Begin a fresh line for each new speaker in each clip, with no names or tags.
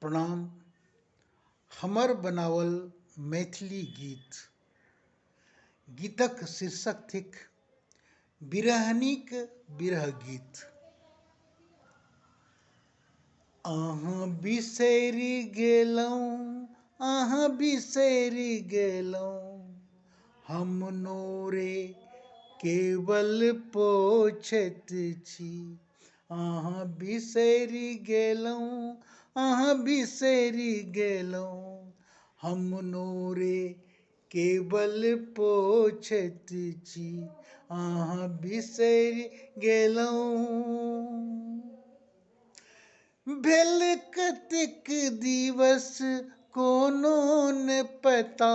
प्रणाम। हमर बनावल मैथिली गीतक शीर्षक थिक बिरहनीक बिरह गीत। अहाँ बिसरि गेलहुँ, अहाँ बिसरि गेलहुँ, हम नोरे केवल पोछैत छी। अहाँ बिसरि गेलहुँ, अहाँ बिसरि गेलहुँ, हम नोरे केवल पोछैत छी। अहाँ बिसरि गेलहुँ। भेल कतेक दिवस कोनो न पता,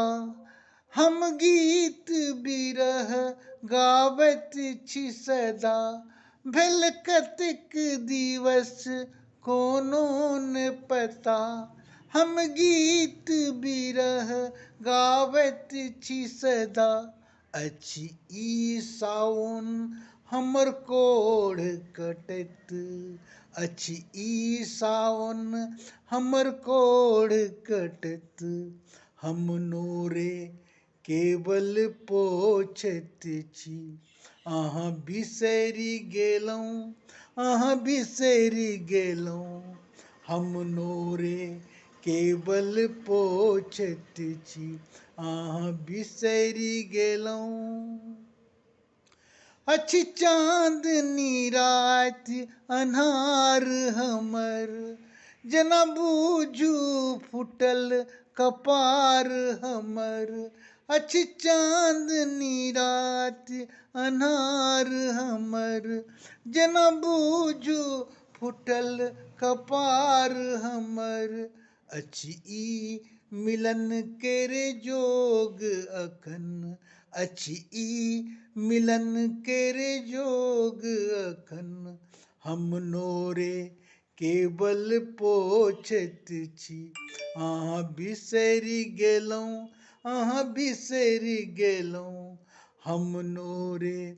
हम गीत बिरह गाबैत छी सदा। भेल कतेक दिवस कोनो न पता, हम गीत बिरह गाबैत छी सदा। अछि ई सावन हमर कोढ़ कटैत, अछि ई सावन हमर कोढ़ कटैत, हम नोरे केवल पोछैत छी। अहाँ बिसरि गेलहुँ, अहाँ बिसरि गेलहुँ, हम नोरे केवल पोछैत छी। अहाँ बिसरि गेलहुँ। अछि चाँदनी राति अन्हार हमर, जेना बूझू फूटल कपार हमर। अछि चाँदनी राति अन्हार हमर, जेना बूझू फूटल कपार हमर। अछि ई मिलन केरे जोग अखन, अछि ई मिलन केरे जोग अखन, हम नोरे केवल पोछैत छी। अहाँ बिसरि गेलहुँ, अहाँ बिसरि गेलहुँ, हम नोरे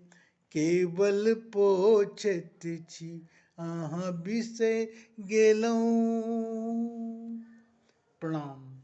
केवल पोछैत छी। अहाँ बिसरि गेलहुँ। प्रणाम।